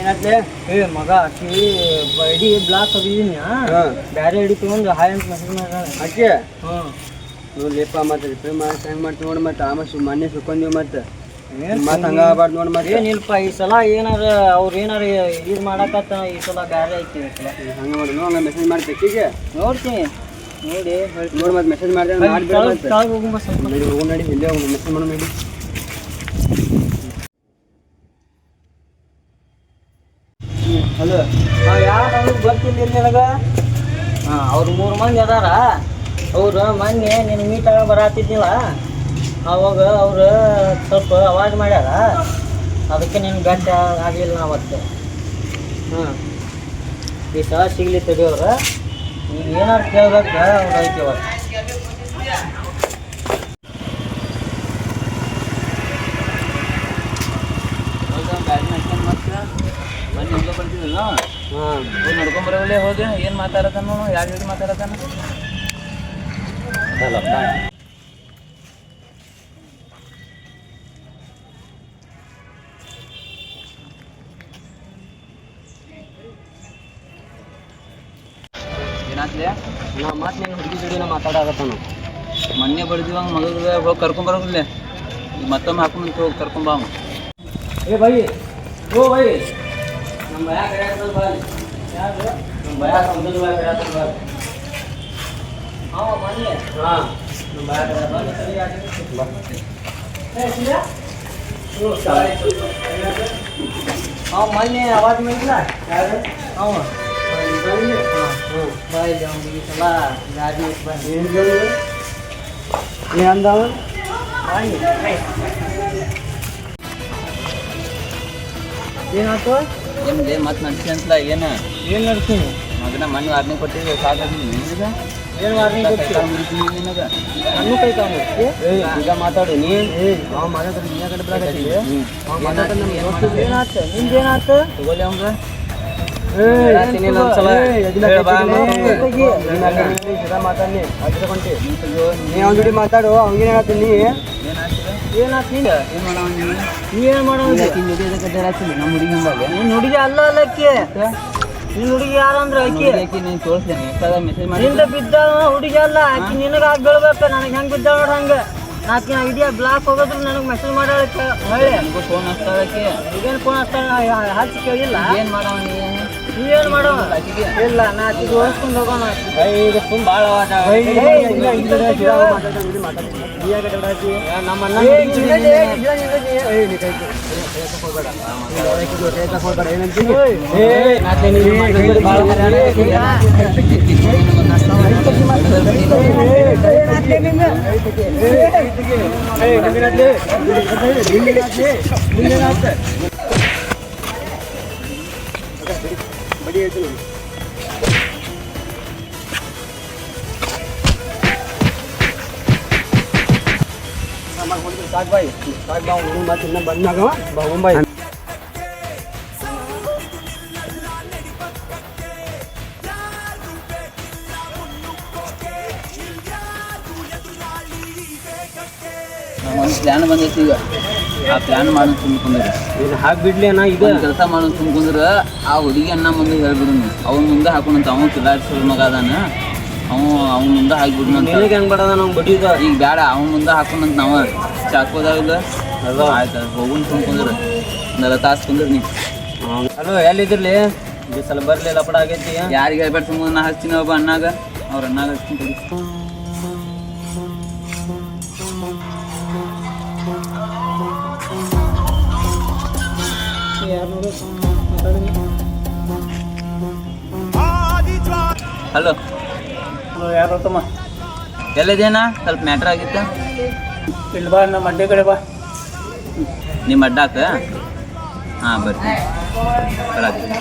ಏನತ್ಲೆ ಏ ಮಗ ಆಕಿ ಇಡೀ ಬ್ಲಾಕ್ ಅದಿದ್ದೀನಿ ಬ್ಯಾರೆ ಹಿಡಿ ತಗೊಂಡು ಹಾಯ್ ಅಂತ ಮೆಸೇಜ್ ಮಾಡ್ಯಾಳ ಆಕೆ ಹ್ಞೂ ನೋಡ್ಲಿಪ್ಪ ಮತ್ತೆ ರಿಪೇರ್ ಮಾಡಿ ಹೆಂಗೆ ಮಾಡ್ತೀವಿ ನೋಡಿ ಮತ್ತೆ ಆಮೇಲೆ ಮೊನ್ನೆ ಸುಕ್ಕೊಂದೀವಿ ಮತ್ತೆ ಮತ್ತೆ ಹಂಗೆ ಆಗ್ಬಾರ್ದು ನೋಡಿ ಮತ್ತೆ ಏನಿಲ್ಪ ಈ ಸಲ ಏನಾರ ಅವ್ರು ಏನಾರ ಇದು ಮಾಡಕತ್ತ ಈ ಸಲ ಬ್ಯಾರೆ ಐತಿ ಈ ಸಲ ಹಂಗೆ ಮಾಡಿ ಹಂಗೆ ಮೆಸೇಜ್ ಮಾಡಿ ತೆಕ್ಕಿಗೆ ನೋಡ್ತೀನಿ ನೋಡಿ ನೋಡಿ ಮತ್ತೆ ಮೆಸೇಜ್ ಮಾಡಿದ್ರೆ ಮಾಡಿಬಿಡ ಮತ್ತೆ ಕೆಳಗೆ ಹೋಗುಂಬ ಸ್ವಲ್ಪ ನಡಿ ಹೋಗು ನಡಿ ಇಲ್ಲೇ ಹೋಗಿ ಮೆಸೇಜ್ ಮಾಡೋ ನಡಿ ಹಲೋ ಯಾರು ಅವ್ರಿಗೆ ಗೊತ್ತಿಲ್ಲ ನಿನಗೆ ಅವ್ರು 3 ಮಂದಿ ಅದಾರ ಅವ್ರು ಮೊನ್ನೆ ನೀನು ಮೀಟ್ ಆಗ ಬರತ್ತಿದ್ದಿಲ್ಲ ಅವಾಗ ಅವ್ರು ಸ್ವಲ್ಪ ಅವಾಜ್ ಮಾಡ್ಯಾರ ಅದಕ್ಕೆ ನಿನ್ನ ಗಂಟೆ ಆಗಲಿಲ್ಲ ಅವತ್ತು ಈ ಸಲ ಸಿಗ್ಲಿ ತಡಿಯವ್ರು ಈಗ ಏನಾರು ಕೇಳ್ಬೇಕು ಅವ್ರು ಐತಿ ಅವತ್ತು ನಡ್ಕೊಂಬರವಲ್ಲೇ ಹೋದೆ ಏನು ಮಾತಾಡತಾನು ಯಾರ ಜೊತೆ ಮಾತಾಡತಾನ ಏನಾತ್ಲೆ ನಾ ಮತ್ತೆ ನೀನು ಹುಡುಗಿ ಜೋಡಿನ ಮಾತಾಡಕತ್ತಾನು ಮೊನ್ನೆ ಬಡ್ದಿವಂಗ ಮಗಗೆ ಹೋಗಿ ಕರ್ಕೊಂಬರವಲ್ಲೇ ಈಗ ಮತ್ತೊಮ್ಮೆ ಹಾಕೊಂಡು ಹೋಗಿ ಕರ್ಕೊಂಬ ಅವ ಏ ಬೈ ಓ ಬೈ ನಮ್ಮ ಭಯ ಕರೆಯತ್ತಲ್ಲ ಬಾಯ್ ಯಾರು ನಮ್ಮ ಭಯ ಸಮುದ್ರ ಭಯ ಕರೆಯತ್ತಲ್ಲ ಬಾಯ್ ಮೊನ್ನೆ ನಮ್ಮ ಭಯ ಕರೆಯತ್ತಲ್ಲ ಸರಿ ಮೊನ್ನೆ ಅವಾಜ್ ಮಾಡಿಲ್ಲ ಯಾರು ಬಾಯ್ ಈ ಸಲ ಗಾಡಿ ಏನಂದವ ಏನಾಯ್ತು ಏನ್ಲೇ ಮತ್ತೆ ನಡ್ಸಿ ಅಂತಲ್ಲ ಏನು ನಡ್ತೀನಿ ಮಗನ ಮಣ್ಣು ವಾರ್ನಿಂಗ್ ಕೊಟ್ಟಿದ್ದು ಸಾಕಾಗಿಲ್ಲ ನಿನಗೆ ಏನು ವಾರ್ನಿಂಗ್ ಮುಗಿತೀನಿ ನಿನಗೆ ನನ್ನೂ ಕೈ ಕಾಮಿ ಈಗ ಮಾತಾಡು ನೀ ನಾವು ಮಾತಾಡ್ತಾರೆ ನೀ ಕಡೆ ಬರಾಕತ್ತೀವಿ ಏನಾಯ್ತು ನಿಮ್ದೇನಾಯ್ತು ತಗೋಲಿ ಅವಂಗ ಮಾತಾಡಿ ನೀ ಅವ್ನ ಜೋಡಿ ಮಾತಾಡು ಅವ್ನಿಗೆ ಹೇಳ್ತೀನಿ ಏನಾಯ್ತು ನೀನು ನೀ ಏನು ಮಾಡೋ ನಮ್ಮ ಹುಡುಗಿ ಹಂಗಾಗಿ ನೀನು ಹುಡುಗಿ ಅಲ್ಲ ಅಲ್ಲಕ್ಕಿ ನಿನ್ನ ಹುಡುಗಿ ಯಾರಂದ್ರೆ ಆಕಿ ನೀನು ತೋರಿಸ್ತೇನೆ ಮೆಸೇಜ್ ಮಾಡಿ ನಿಂದ ಬಿದ್ದ ಹುಡುಗಿ ಅಲ್ಲ ಆಕಿ ನಿನಗೆ ಆಗಿ ಬೀಳ್ಬೇಕು ನನಗೆ ಹೆಂಗೆ ಬಿದ್ದಾಳ ನೋಡಿ ಹಂಗೆ ನಾಲ್ಕು ಇಡೀ ಬ್ಲಾಕ್ ಹೋಗೋದ್ರು ನನಗೆ ಮೆಸೇಜ್ ಮಾಡಾಳ ಹೇಳಿ ನನಗೂ ಫೋನ್ ಹಚ್ತಾಳಕ್ಕೆ ಈಗೇನು ಫೋನ್ ಹಚ್ತಾಳ ಹಚ್ಚಿ ಕೇಳಿಲ್ಲ ಏನು ಮಾಡೋ ನೀವೇನು ಮಾಡೋ ಇಲ್ಲ ನಾ ಆಕಿಗೆ ಓಡಿಸ್ಕೊಂಡು ಹೋಗೋಣ ಈಗ ತುಂಬ ಭಾಳ ನಮ್ಮನ್ನ ಬಡಿ ಹೇಳ್ತೀನಿ ಸಾಕು ಬಾಯ್ ಸಾಕು ಬಾ ಮತ್ತೆ ಇನ್ನ ಬಂದಾಗ ಬಾ ಮುಂಬೈ ಒಂದು ಪ್ಲ್ಯಾನ್ ಬಂದೈತಿ ಈಗ ಆ ಪ್ಲ್ಯಾನ್ ಮಾಡೋದು ತುಂಬ್ಕೊಂಡ್ರೆ ಇದು ಹಾಕ್ಬಿಡ್ಲಿ ಅಣ್ಣ ಈಗ ಕೆಲಸ ಮಾಡೋದು ತುಂಬ್ಕೊಂಡ್ರೆ ಆ ಹುಡುಗಿ ಅಣ್ಣ ಮುಂದೆ ಹೇಳ್ಬಿಡು ಅವ್ನ ಮುಂದೆ ಹಾಕೊಂಡಂತ ಅವ್ನು ಕಿಲಾಡ್ಸೋರ್ ಮಗ ಅದಾನ ಅವ್ನ ಮುಂದೆ ಹಾಕ್ಬಿಡ್ನು ಅಂತ ನಿನಗೆ ಹೆಂಗೆ ಬಡದ ನಾವು ಬಡಿದ ಈಗ ಬೇಡ ಅವ್ನ ಮುಂದೆ ಹಾಕೊಂಡಂತ ನಾವು ಚಾಕೋದಾವಿಲ್ಲ ಆಯ್ತು ಹೋಗುನ್ ತುಂಬ್ಕೊಂಡ್ರೆ ಒಂದೆಲ್ಲ ತಾಸು ಕುಂದ್ರಿ ನೀವು ಹಲೋ ಎಲ್ಲಿದ್ರಲಿ ಈ ಸಲ ಬರಲಿ ಲಪಡ ಆಗೈತಿ ಯಾರಿಗೆ ಹೇಳ್ಬೇಡ ಸುಮ್ಮನೆ ನಾ ಹಚ್ತೀನಿ ಒಬ್ಬ ಅಣ್ಣಾಗ ಅವ್ರ ಅಣ್ಣಾಗ ಹಚ್ತೀನಿ ಹಲೋ ಯಾರು ತಮ್ಮ ಎಲ್ಲಿದೇನಾ ಸ್ವಲ್ಪ ಮ್ಯಾಟ್ರ್ ಆಗಿತ್ತ ಇಲ್ಲಿ ಬಾ ನಮ್ಮ ಅಡ್ಡೆ ಕಡೆ ಬಾ ನಿಮ್ಮ ಅಡ್ಡಾಕ ಹಾಂ ಬರ್ತೀನಿ ಬರಾತೀನಿ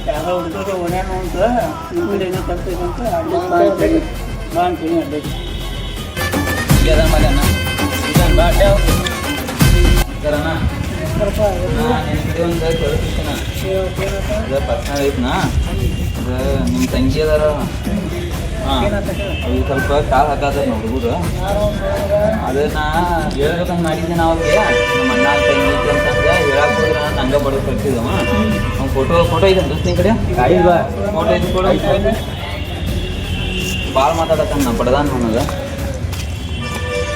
ಯಾರೋ ಹುಡುಗರು ಓಣ್ಯಾನು ಅಂತ ನಿಮ್ಮ ಕಡೆ ಏನೋ ಕೆಲಸ ಇದೆ ಅಂತ ಅಡ್ಜಸ್ಟ್ ಬಾ ಅಂತೀನಿ ಅಡ್ಡಕ್ಕೆ ಅಣ್ಣ ಇದನ್ನು ಬಾ ಅಡ್ಡೆ ಅವ್ರು ಸರಣ್ಣ ಒಂದು ಕೇಳ್ತೀನಿ ಪರ್ಸನಲ್ ಐತ್ನಾ ಅದು ನಿಮ್ಮ ತಂಗಿ ಅದಾರ ಹಾಂ ಅದು ಸ್ವಲ್ಪ ಕಾಲು ಹಾಕದ ಹುಡುಗರು ಅದು ನಾ ಹೇಳ್ಬೇಕಂತ ಮಾಡಿದ್ದೆ ನಾವು ಅವ್ರಿಗೆ ನಮ್ಮ ಅಣ್ಣ ತಂಗಿ ಅಂತಂದ್ರೆ ಹೇಳಕ್ಕೆ ಹೋದ್ರೆ ನಾನು ಹಂಗೆ ಬಡದು ಕಳ್ಸಿದ್ದವ ಅವ್ನು ಫೋಟೋ ಇದೆ ದೋಸ್ತ ನಿಮ್ಮ ಕಡೆ ಆಯ್ತು ಬಾ ಫೋಟೋ ಇದು ಕೊಡು ಭಾಳ ಮಾತಾಡತ್ತಾನ ನಾ ಬಡದಾನ ನನಗೆ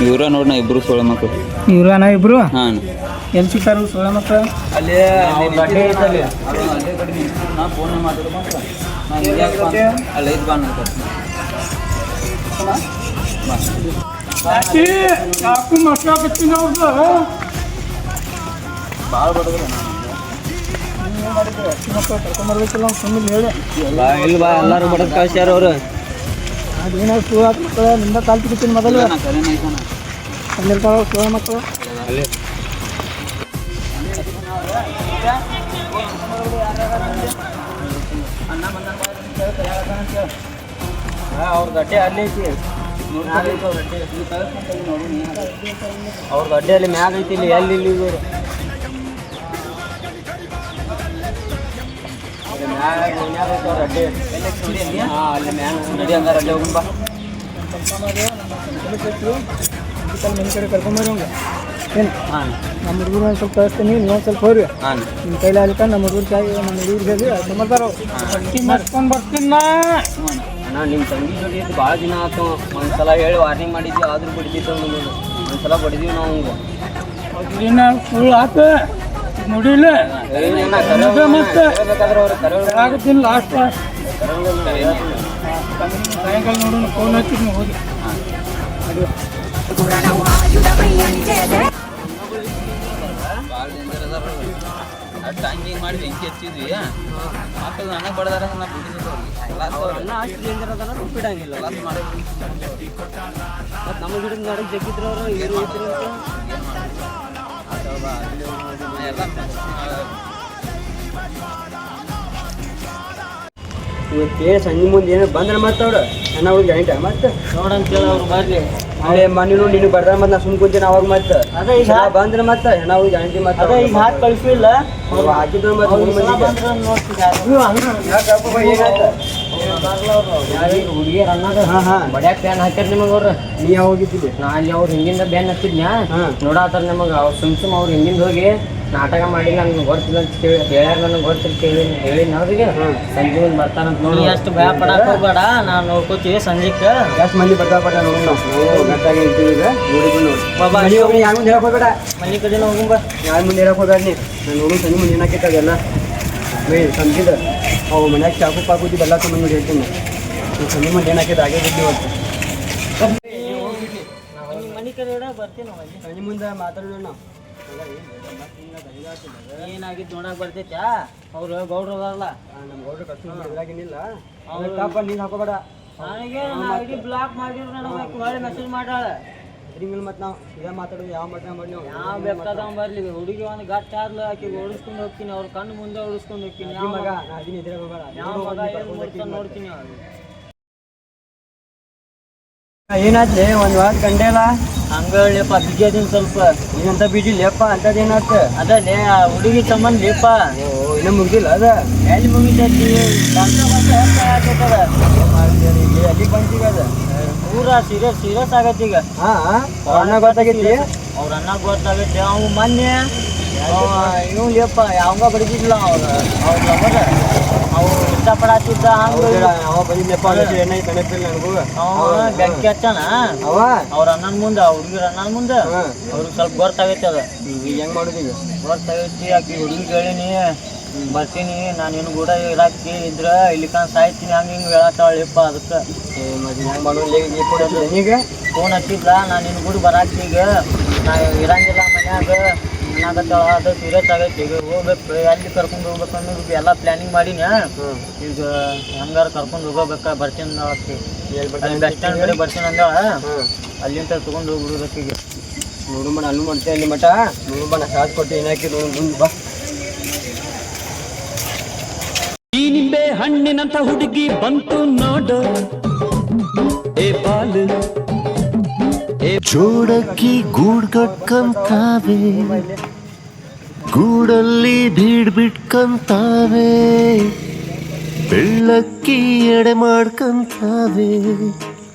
ಇವ್ರ ನೋಡಿ ನಾ ಇಬ್ಬರು ಸೋಳ ಮಕ್ಕಳು ಇವ್ರನ ಇಬ್ರು ಹಾಂ ಎಲ್ಲಿ ಸಿಕ್ಕಾರು ಸೋಳ ಮಕ್ಕಳು ಅಲ್ಲೇ ಅಡ್ಡೆ ಐತಲ್ಲಿ ಅದು ಅಲ್ಲೇ ಕಡೆ ನಿಂತು ನಾ ಫೋನ್ ಮಾತಾಡ್ಬೇಕು ನಾನು ಅಲ್ಲಿ ಐದು ಬಾ ಅಂತ ಯಾಕು ಮಕ್ಕಳು ಅವ್ರದ್ದು ಭಾಳ ಬಡದ್ರು ಮಕ್ಕಳು ಕರ್ಕೊಂಬರ್ಬೇಕಿಲ್ಲ ಸುಮ್ಮನೆ ಹೇಳಿ ಇಲ್ಲಿ ಬಾ ಎಲ್ಲರೂ ಬಡದ್ ಕಳ್ಸ್ಯಾರ ಅವರು ಅದೇನಾದ್ರು ಸೋಳ ಮಕ್ಕಳು ನಿಂದ ಕಾಲ್ತಿರ್ತೀನಿ ಮೊದಲು ನಾ ಕರೆನ ಐತಾನ ಅಲ್ಲಿರ್ತಾವ ಸೋಳ ಮಕ್ಕಳು ಅಲ್ಲೇ ಅವ್ರ ಗಡ್ಡೆ ಅಲ್ಲಿ ಐತಿ ಅವ್ರ ಗಡ್ಡೆ ಅಲ್ಲಿ ಮ್ಯಾಗ ಐತಿ ಇಲ್ಲಿ ಎಲ್ಲಿ ಇಲ್ಲಿ ಇವರು ಗಡ್ಡೆ ಹಾಂ ಅಲ್ಲಿ ಮ್ಯಾಗ ನಡಿ ಹಂಗಾರೆ ಅಲ್ಲೇ ಹೋಗುಣ ಬಾ ಮನೆ ಕಡೆ ಕರ್ಕೊಂಬರಿ ಹಂಗೆ ಏನು ಹಾಂ ನಮ್ಮ ಹುಡುಗರು ಒಂದು ಸ್ವಲ್ಪ ಕಳಿಸ್ತೀನಿ ನೀವು ಒಂದು ಸ್ವಲ್ಪ ಹೋರಿ ಹಾಂ ನಿಮ್ಮ ಕೈಲಿ ಆಗ್ಲಿಕ್ಕ ನಮ್ಮ ಹುಡುಗರು ಕೈ ನಮ್ಮ ಹುಡುಗರಿಗೆ ಸಮರ್ತಾರ ಮಾಡ್ಕೊಂಡು ಬರ್ತೀನಿ ನಾ ಅಣ್ಣ ನಿಮ್ಮ ತಂಗಿ ಜೋಡಿ ಇದು ಭಾಳ ದಿನ ಆಯ್ತು ಒಂದ್ಸಲ ಹೇಳಿ ವಾರ್ನಿಂಗ್ ಮಾಡಿದ್ವಿ ಆದ್ರೂ ಬಿಡ್ತಿತ್ತು ನಮಗೆ ಒಂದ್ಸಲ ಬಡಿದೀವಿ ನಾವು ಹಂಗೆ ಸುಳ್ಳು ಆತ ನೋಡಿಲ್ಲ ಮತ್ತೆ ಹೇಳ್ಬೇಕಾದ್ರೆ ಅವ್ರು ಕರೆ ಆಗುತ್ತಿಲ್ಲ ಲಾಸ್ಟ್ ಸಾಯಂಕಾಲ ನೋಡೋಣ ಫೋನ್ ಹಚ್ಚಿದ್ನಿ ಹೋಗಿ ಭಾಳ ಡೇಂಜರ್ ಅದಾರ ಅಷ್ಟು ಹಂಗೆ ಮಾಡಿ ಬೆಂಕಿ ಹಚ್ಚಿದ್ವಿ ಮಕ್ಕಳು ನನಗೆ ಬಡ್ದಾರ ನಾ ಅಣ್ಣ ಅಷ್ಟು ಡೇಂಜರ್ ಅದಾರ ಬಿಡಂಗಿಲ್ಲ ಮಾಡಿ ಮತ್ತು ನಮ್ಮ ಗಿಡದ ನಡಕ್ಕೆ ಜಗ್ಗಿದ್ರು ಅವರು ಏನು ಐತ್ರಿ ಇವತ್ತು ಏನು ಸಂಜೆ ಮುಂದೆ ಏನು ಬಂದ್ರೆ ಮತ್ತೆ ಅವ್ರು ಅಣ್ಣ ಅವ್ರಿಗೆ ಗಂಟೆ ಮತ್ತೆ ನೋಡಂತ ಹೇಳಿ ಅವ್ರು ಬರ್ಲಿ ಅಲ್ಲೇ ಮನೆ ನೋಡಿ ನೀನು ಬರ್ದಾರ ಮತ್ತೆ ನಾ ಸುಮ್ ಕುಂತೀನಿ ಅವಾಗ ಮತ್ತೆ ಅದೇ ಈಗ ಬಂದ್ರೆ ಮತ್ತೆ ಹೆಣ ಹೋಗಿ ಗಂಟೆ ಮತ್ತೆ ಅದೇ ಈಗ ಹಾಕಿ ಕಳಿಸಿಲ್ಲ ಹಾಕಿದ್ರು ಮತ್ತೆ ಮೂರು ಮಂದಿಗೆ ಹುಡುಗಿಯರ್ ಅನ್ನಾಗ ಹಾಂ ಹಾಂ ಬಡ್ಯಾಕ ಬ್ಯಾನ್ ಹಾಕ್ಯಾರ ನಿಮಗೆ ಅವ್ರು ನೀ ಯಾವ ಹೋಗಿದ್ದಿದ್ದೆ ನಾ ಅಲ್ಲಿ ಅವ್ರ ಹಿಂದಿಂದ ಬ್ಯಾನ್ ಹಚ್ಚಿದ್ನ್ಯಾ ಹಾಂ ನೋಡಾತಾರ ನಿಮಗೆ ಅವ್ರು ಸುಮ್ ಅವ್ರ ಹಿಂದಿಂದ ಹೋಗಿ ನಾಟಕ ಮಾಡಿ ನನಗೆ ಗೊತ್ತಿಲ್ಲ ಅಂತ ಕೇಳಿ ಹೇಳ್ಯಾರ ನನಗೆ ಗೊತ್ತಿಲ್ಲ ಕೇಳಿ ಹೇಳಿ ಅವ್ರಿಗೆ ಸಂಜೆ ಮುಂದೆ ಬರ್ತಾರಂತ ನೋಡಿ ಅಷ್ಟು ಭಯ ಪಡಕ್ಕೆ ಹೋಗ್ಬೇಡ ನಾನು ನೋಡ್ಕೋತೀವಿ ಸಂಜೆಕ್ಕೆ ಎಷ್ಟು ಮಂದಿ ಬರ್ತಾ ನೋಡಿ ನಾವು ಗಟ್ಟಾಗಿ ಇರ್ತೀವಿ ಈಗ ನೋಡಿದ್ವಿ ನೋಡಿ ಮನೆ ಹೋಗಿ ಯಾರು ಮುಂದೆ ಹೇಳಕ್ ಹೋಗ್ಬೇಡ ಮನೆ ಕಡೆನ ಹೋಗುಂಬ ಯಾರು ಮುಂದೆ ಹೇಳಕ್ ಹೋಗ್ಬೇಡ ನೀ ನಾನು ನೋಡು ಸಂಜೆ ಮುಂದೆ ಏನಾಕೈತೆ ಎಲ್ಲ ಬೈ ಸಂಜಿದ ಅವು ಮನ್ಯಾಗ ಚಾಕು ಪಾಕುದಿ ಬೆಲ್ಲ ತೊಗೊಂಡು ನೋಡಿ ಹೇಳ್ತೀನಿ ಸಂಜೆ ಮುಂದೆ ಏನಾಕೈತೆ ಆಗೇ ಬಿದ್ದು ಅಂತ ಮನೆ ಕಡೆ ಬರ್ತೀನಿ ಸಂಜೆ ಮುಂದೆ ಮಾತಾಡೋಣ ನಾವು ಏನಾಗಿತ್ತು ನೋಡಕ್ ಬರ್ತೈತ್ಯಾ ಅವ್ರು ಗೌಡ್ರು ಅದಾರಲ್ಲ ನಮ್ಮ ಗೌಡ್ರು ಕರ್ಕೊಂಡು ಇದ್ರಾಗೇನಿಲ್ಲ ಕಾಪ ನೀನು ಹಾಕೋಬೇಡ ನನಗೆ ಐಡಿ ಬ್ಲಾಕ್ ಮಾಡಿದ್ರು ನನಗೆ ಹೊಳ್ಳಿ ಮೆಸೇಜ್ ಮಾಡ್ಯಾಳ ಅದ್ರ ಮೇಲೆ ಮತ್ತೆ ನಾವು ಇದೇ ಮಾತಾಡೋದು ಯಾವ ಮಾತ್ರ ಮಾಡಿ ನಾವು ಯಾವ ಬೇಕಾದ ಬರ್ಲಿ ಹುಡುಗಿ ಒಂದು ಗಟ್ಟ ಆದ್ಲ ಆಕಿ ಓಡಿಸ್ಕೊಂಡು ಹೋಗ್ತೀನಿ ಅವ್ರ ಕಣ್ಣು ಮುಂದೆ ಓಡಿಸ್ಕೊಂಡು ಹೋಗ್ತೀನಿ ಈ ಮಗ ನಾ ಅದನ್ನ ಇದ್ರಾಗ ಹೋಗಬೇಡ ಯಾವ ಮಗ ಏನ್ ಮಾಡ್ತಾನೆ ನೋಡ್ತೀನಿ ಏನಾತ್ಲಿ ಒಂದು ವಾರ ಕಂಡೇ ಇಲ್ಲ ಹಂಗ ಹೇಳಿಪ್ಪ ಬಿಜಿ ಅದೀನಿ ಸ್ವಲ್ಪ ಏನಂತ ಬಿಜಿ ಲೇಪ ಅಂತದೇನಾತ ಅದಲ್ಲೇ ಆ ಹುಡುಗಿ ಸಂಬಂಧ ಲೇಪ ಇನ್ನೂ ಮುಗಿದಿಲ್ಲ ಅದ ಎಲ್ಲಿ ಮುಗಿತೈತಿ ಅಲ್ಲಿ ಬಂತೀಗ ಅದ ಪೂರಾ ಸೀರಿಯಸ್ ಆಗತ್ತೆ ಈಗ ಹಾಂ ಅಣ್ಣ ಗೊತ್ತಾಗೈತಿ ಅವ್ರ ಅಣ್ಣ ಗೊತ್ತಾಗೈತಿ ಅವ್ ಮೊನ್ನೆ ಇವ್ ಲೇಪ ಯಾವಂಗ ಬಡಿದಿಲ್ಲ ಅವ್ರ ಲವರ್ ಅವ್ರು ಇಷ್ಟಪಡತ್ತಿದ್ದ ಹಂಗ ಅವ ಬಂದಿದ್ದಪ್ಪ ಎಣ್ಣೆ ಕಣಪಿಲ್ಲ ನನಗೂ ಅವ ಬೆಂಕಿ ಹಚ್ಚಣ ಅವ ಅವ್ರ ಅಣ್ಣನ ಮುಂದೆ ಹುಡುಗಿರ ಅಣ್ಣನ ಮುಂದೆ ಅವ್ರಿಗೆ ಸ್ವಲ್ಪ ಗೊತ್ತಾಗೈತಿ ಅದ ಈಗ ಹೆಂಗ್ ಮಾಡೋದು ಈಗ ಗೊತ್ತಾಗೈತಿ ಆಕಿ ಹುಡುಗಿಗೆ ಹೇಳಿನಿ ಬರ್ತೀನಿ ನಾನು ಏನು ಕೂಡ ಇರಾಕಿ ಇದ್ರ ಇಲ್ಲಿ ಸಾಯ್ತೀನಿ ಹಂಗೆ ಹಿಂಗೆ ಹೇಳತ್ತಾಳಿಪ್ಪ ಅದಕ್ಕೆ ಮತ್ತೆ ಹೆಂಗ್ ಮಾಡೋದು ಈಗ ಫೋನ್ ಹಚ್ಚಿದ್ಲ ನಾನು ನಿನ್ನ ಕೂಡ ಬರಾಕಿ ಈಗ ನಾ ಇರಂಗಿಲ್ಲ ಮನ್ಯಾಗ ಏನಾಗತ್ತಾಳ ಅದು ಸೀರಿಯಸ್ ಆಗೈತಿ ಈಗ ಹೋಗ್ಬೇಕು ಎಲ್ಲಿ ಕರ್ಕೊಂಡು ಹೋಗ್ಬೇಕು ಅನ್ನೋದು ಎಲ್ಲ ಪ್ಲಾನಿಂಗ್ ಮಾಡೀನಿ ಈಗ ಹೆಂಗಾರ ಕರ್ಕೊಂಡು ಹೋಗ್ಬೇಕ ಬರ್ತೀನಿ ಆಕಿ ಬಸ್ ಸ್ಟ್ಯಾಂಡ್ ಕಡೆ ಬರ್ತೀನಿ ಅಂದಾಳ ಅಲ್ಲಿಂದ ತೊಗೊಂಡು ಹೋಗ್ಬಿಡ್ಬೇಕು ಈಗ ನೋಡು ಬಣ್ಣ ಅಲ್ಲೂ ಮಾಡ್ತೇವೆ ಅಲ್ಲಿ ಮಠ ನೋಡು ಬಣ್ಣ ಸಾಥ್ ಕೊಟ್ಟು ಏನಾಕಿ ಮುಂದೆ ಬಾ ಈ ನಿಂಬೆ ಹಣ್ಣಿನಂತ ಹುಡುಗಿ ಬಂತು ನೋಡು ಏ ಬಾಲು ಜೋಡಕ್ಕಿ ಗೂಡ್ ಕಟ್ಕಂತಾವೆ ಗೂಡಲ್ಲಿ ಬೀಡ್ ಬಿಟ್ಕಂತಾವೆ ಬೆಳ್ಳಕ್ಕಿ ಎಡೆ ಮಾಡ್ಕಂತಾವೆ,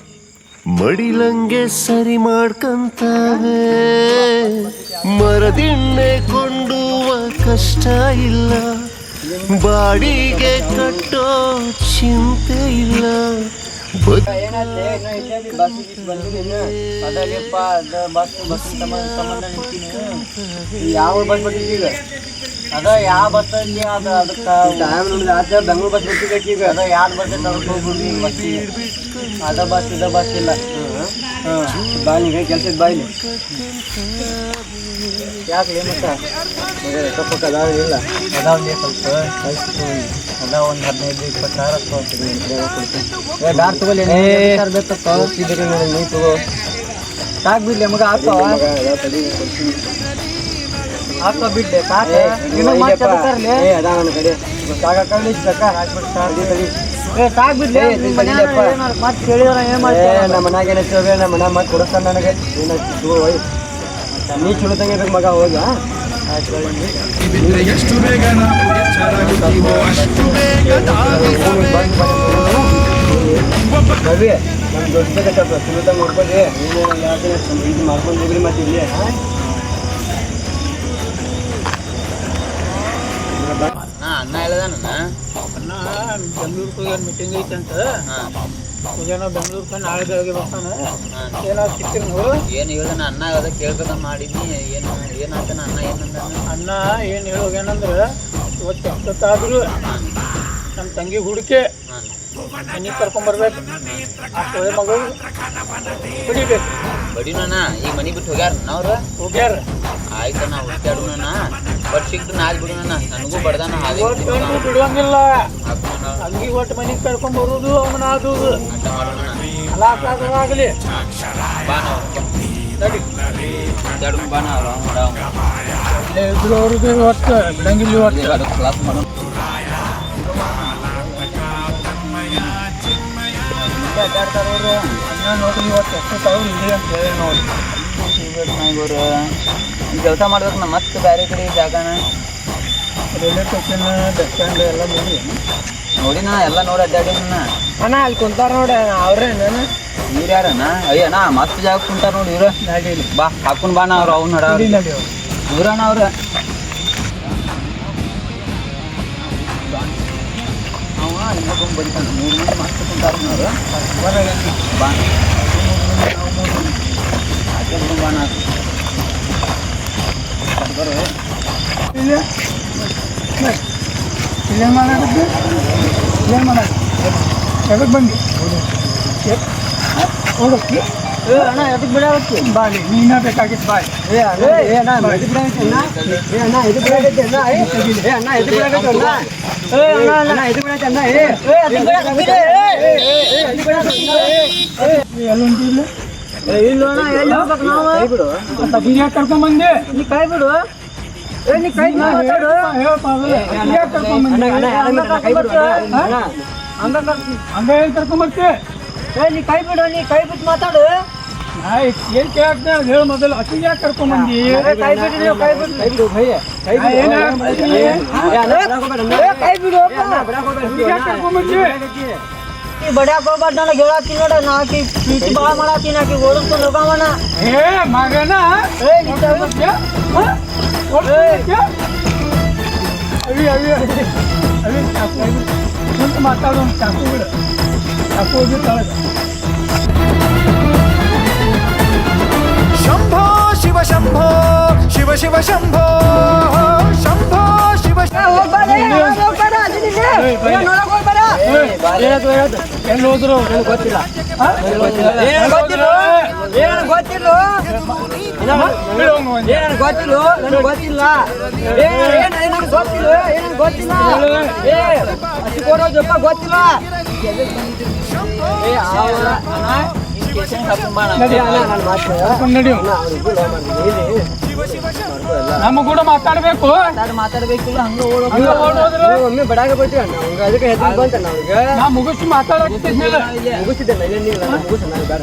ಮಡಿಲಂಗೆ ಸರಿ ಮಾಡ್ಕಂತಾವೆ. ಮರದಿಣ್ಣೆ ಕೊಂಡುವ ಕಷ್ಟ ಇಲ್ಲ, ಬಾಡಿಗೆ ಕಟ್ಟೋ ಚಿಂತೆ ಇಲ್ಲ. ಯಾವ ಬಸ್ ಬರ್ತಿದ್ವಿ ಈಗ? ಅದ ಯಾವ ಬಸ್ ಅಲ್ಲಿ ಅದ ಅದಕ್ಕೆ ಬೆಂಗಳೂರು ಬಸ್ ಬರ್ತಿದ್ದಕ್ಕೆ ಈಗ ಅದ ಯಾವ್ದು ಬಸ್ ಹೋಗ್ಬಿಡ್ರಿ ಬಸ್ಸಿಗೆ. ಅದ ಬಸ್ ಇದ ಬಸ್ ಇಲ್ಲ. ಬಾಯಿಗೆ ಕೆಲಸದ ಬಾಯಿಲಿ ಯಾಕೆ ಮತ್ತ ಸ್ವಲ್ಪ ಅದಾವ ಇಲ್ಲ ಅದಾವಲ್ಲಿ ಸ್ವಲ್ಪ ಅದ ಒಂದು 15-20 ಸಾವಿರ ತಗೋತೀನಿ. ದಾರ್ ತಗೊಳ್ಳಿ ನೀ ತಗೋ ಸಾಕು ಬಿಡ್ಲಿ ಮಗ ಹಾಕೋ ಹಾಕೋ ಬಿಡ್ಲಿ ಸಾಕು. ಅದ ನನ್ನ ಕಡೆ ಸಾಕಾಗಲಿ ಸಾಕು ಬಿಡ್ಲಿ. ಮತ್ತೆ ಕೇಳಿದ್ರೆ ಏನು ಮಾಡ್ತೀವಿ? ನಮ್ಮ ಮನ್ಯಾಗ ಏನೈತೆ ನಮ್ಮ ಮನ್ಯಾಗ ಮತ್ತೆ ಕೊಡಿಸ್ತಾನೆ ನನಗೆ ಏನಾಯ್ತು ನೀ ಚಲೋ ತಂಗಿರ್ಬೇಕು ಮಗ ಹೋಗ. ಎಷ್ಟು ಬೇಗ ನಾವು ಎಚ್ಚರಾಗುತ್ತೀವೋ ಅಷ್ಟು ಬೇಗ ರವಿ ನಮ್ಮ ದೊಡ್ಡ ಬೇಕಪ್ಪ ಚಲೋ ತಂಗ ನೋಡ್ಕೊಳ್ಳಿ. ನೀನು ಯಾವ್ದು ಇದು ಮಾಡ್ಕೊಂಡು ಹೋಗ್ರಿ ಮತ್ತೆ ಇಲ್ಲಿ ಅಣ್ಣ ಹೇಳ್ದಾನ ಅಣ್ಣ ಬೆಂಗ್ಳೂರಿಗೆ ಹೋಗ್ಯಾನ ಮೀಟಿಂಗ್ ಐತೆ ಅಂತ. ಹೋಗ್ಯಾನ ಬೆಂಗ್ಳೂರ್ಗೆ ನಾಳೆ ಬೆಳಗ್ಗೆ ಬರ್ತಾನೆ. ಏನಾದ್ರು ಸಿಕ್ಕಿರ್ ನೀವು? ಏನು ಹೇಳ್ದಾನ ಅಣ್ಣ ಅದ ಕೇಳ್ಬೇಕ ಮಾಡಿದ್ನಿ. ಏನಾಗ್ತಾನ ಅಣ್ಣ ಏನಂದ? ಅಣ್ಣ ಏನು ಹೇಳೋಗೇನಂದ್ರೆ ಇವತ್ತು ಎಷ್ಟೊತ್ತಾದರೂ ನಮ್ಮ ತಂಗಿ ಹುಡುಕೆ ಮನೆಗೆ ಕರ್ಕೊಂಬರ್ಬೇಕು. ಆ ಸೊಳ್ಳೆ ಮಗು ಹೊಡಿಬೇಕು. ಬಡಿನಣ್ಣ ಈಗ ಮನೆ ಬಿಟ್ಟು ಹೋಗ್ಯಾರ ಅವ್ರು ಹೋಗ್ಯಾರ. ಆಯ್ತು ನಾ ಹುಡ್ಕ್ಯಾಡೋಣ ಬಟ್ ಸಿಕ್ತು ನಾಲ್ಕು ಬಿಡೋಣ ನನಗೂ ಬಡ್ದಾನ ಹಾಗೆ ಒಟ್ಟು ಬಿಡುವಂಗಿಲ್ಲ. ತಂಗಿ ಒಟ್ಟು ಮನೆಗೆ ಕರ್ಕೊಂಬರೋದು ಅವನ ಆಗೋದು ಆಟ ಮಾಡೋಣ. ಅಲ್ಲ ಬಾ ನಾವು ನಡಿ ಹುಡ್ಕ್ಯಾಡೋಣ ಬಾ ನಾವು ಇದ್ರು ಅವ್ರಿಗೆ ಒಟ್ಟು ಬಿಡಂಗಿಲ್ಲ. ಇವತ್ತು ಕ್ಲಾಸ್ ಮಾಡೋಣ. ಅಡ್ಡಾಡ್ತಾರವ್ರು ಅನ್ನ ನೋಡ್ರಿ ಇವತ್ತು ಎಷ್ಟು ಸಾವಿರ ಇದೆ ಅಂತ ಹೇಳಿ ನೋಡಿ. ಇವರು ಕೆಲಸ ಮಾಡ್ಬೇಕು ನಾ ಮತ್ತೆ ಬೇರೆ ಕಡೆ ಜಾಗನ ರೈಲ್ವೆ ಸ್ಟೇಷನ್ ಬಸ್ ಸ್ಟ್ಯಾಂಡ್ ಎಲ್ಲ ನೋಡಿ ನೋಡಿ ನಾ ಎಲ್ಲ ನೋಡಿ ಅಡ್ಡಾಡಿನ. ಅಣ್ಣ ಅಲ್ಲಿ ಕುಂತಾರ ನೋಡಿ ಅವ್ರೇ ನಾನು ಇವ್ರು ಯಾರಣ್ಣ? ಅಯ್ಯಣ್ಣ ಮಸ್ತ್ ಜಾಗ ಕುಂತಾರ ನೋಡಿ ಇವ್ರು. ನಡೀಲಿ ಬಾ ಹಾಕೊಂಡು ಬಾ ನಾ ಅವ್ರು ಅವ್ನು ನಡ ನಡಿ ಇವ್ರಣ್ಣ ಅವ್ರು. ಅವ ಇನ್ನೊಬ್ಬ ಬಂತಾನೆ 3 ಮಂದಿ ಮಸ್ತ್ ಕುಂತಾರ ಅವ್ರು. ಬಾ ಹಾಕೊಂಡು ಬಾ ನಾ ಬರೋ ಇಲ್ಲೇನು ಮಾಡಾಕತ್ತಿ? ಏನು ಮಾಡಾಕ ಎದಕ್ಕೆ ಬಂದು ಹೋಗಕ್ಕೆ? ಅಣ್ಣ ಎದಕ್ಕೆ ಬಿಡಾಕತ್ತಿ? ಬಾಲಿ ನೀನೇ ಬೇಕಾಗಿತ್ತು ಬಾಯ್. ಅಣ್ಣ ಇದು ಬಿಡಾಗೈತೆ ಅಣ್ಣ ಇದು ಬಿಡಾಗೈತೆ ಅಣ್ಣ ಎಲ್ಲುಂಟಿಲ್ಲ ಇಲ್ಲೋಣ ಎಲ್ಲಿ ಹೋಗ್ಬೇಕು ನಾವು? ತಗಿಯ ಕರ್ಕೊಂಬಂದೆ ನೀ ಕೈ ಬಿಡು. ನೀ ಕೈ ಬಿಡು ಹಂಗ ಏನು ಕರ್ಕೊಂಬರ್ತಿ? ನೀ ಕೈ ಬಿಡು. ನೀ ಕೈ ಬಿಟ್ಟು ಮಾತಾಡು. ಏನು ಕೇಳ್ತ ಹೇಳು ಮೊದಲು. ಅಕ್ಕಿಗೆ ಯಾಕೆ ಕರ್ಕೊಂಬಂದಿ? ಕೈ ಬಿಡು ನೀವು ಕೈ ಬಿಡು. ಕೈ ಬಿಡು ಭಯ ಕೈ ಬಿಡು ಕರ್ಕೊಂಬಂದಿ. ಈ ಬಡ್ಯಾಕ ಹೋಗ್ಬಾರ್ದು ನನಗೆ ಹೇಳತ್ತೀನಿ ನೋಡ. ನಾಕಿ ಪ್ರೀತಿ ಭಾಳ ಮಾಡತ್ತೀನಿ. ನಾಕಿ ಓಡಿಸ್ಕೊಂಡು ಹೋಗವನ. ಏ ಮಗನ ಅವಿ ಅವಿ ಅವಿ ಕುಂತ ಮಾತಾಡೋ ಚಾಕು ಬಿಡು. ಚಾಕು ಹೋಗಿ ತಳಗ. ಶಂಭೋ ಶಿವ ಶಂಭೋ ಶಿವ ಶಿವ ಶಂಭೋ ಶಂಭೋ ಶಿವ ಎಲ್ಲಿ ಹೋದ್ರು ಗೊತ್ತಿಲ್ಲ. ನಮ್ಮ ಕೂಡ ಮಾತಾಡ್ಬೇಕು. ಮಾತಾಡ್ಬೇಕಿಲ್ಲ ಹಂಗ ಒಮ್ಮೆ ಬಡಾಗ ಬರ್ತೀವಿ ಅಣ್ಣ ಅದಕ್ಕೆ ಹೆಸರು ಬಂತಣ್ಣ ಅವ್ರಿಗೆ. ನಾ ಮುಗಿಸಿ ಮಾತಾಡೋದಿದ್ಮೇಲೆ ಮುಗಿಸಿದ್ದೆ ಮುಗಿಸ ಬೇಡ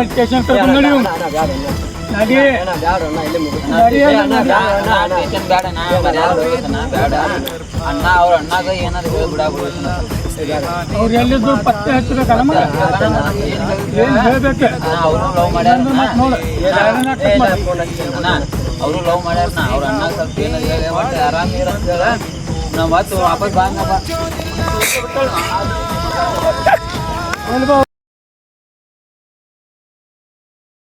ಸ್ಟೇಷನ್ ಕರ್ಕೊಂಡು ನಡಿ ಅಣ್ಣ, ಬ್ಯಾಡ ಅಣ್ಣ. ನಡಿ ಅಣ್ಣ, ಬ್ಯಾಡ ಅಣ್ಣ, ಇಲ್ಲೇ ಮುಗಿಸ್. ನಡಿ ಅಣ್ಣ, ಬ್ಯಾಡ ಅಣ್ಣ, ಅಣ್ಣ. ಟೆನ್ಷನ್ ಬೇಡ ನಾ ಮರ್ಯಾದೆ ಹೋಗ್ತನ ಬೇಡ ಅಣ್ಣ ಅವ್ರ ಅಣ್ಣಾಗ ಏನಾದ್ರು ಹೇಳ್ಬಿಡ ಅವ್ರು ಎಲ್ಲಿದ್ರು ಪತ್ತೆ ಹಚ್ಚಬೇಕಲ್ಲ ಮಗ ಏನು ಹೇಳ್ಬೇಕು ಅವರು ಲವ್ ಮಾಡ್ಯಾರ ನೋಡು ಏ, ನಾ ಫೋನ್ ಹಚ್ತೀನಿ. ಅಣ್ಣ ಅವರು ಲವ್ ಮಾಡ್ಯಾರ ಅವ್ರ ಅಣ್ಣ ಸ್ವಲ್ಪ ಏನಾದ್ರು ಹೇಳಿ ಒಟ್ಟು ಆರಾಮ್ ಇರಂತ ಹೇಳ ನಾವು ಮತ್ತೆ ವಾಪಸ್ ಬಾ ಎಲ್ಲಿ ಬಾ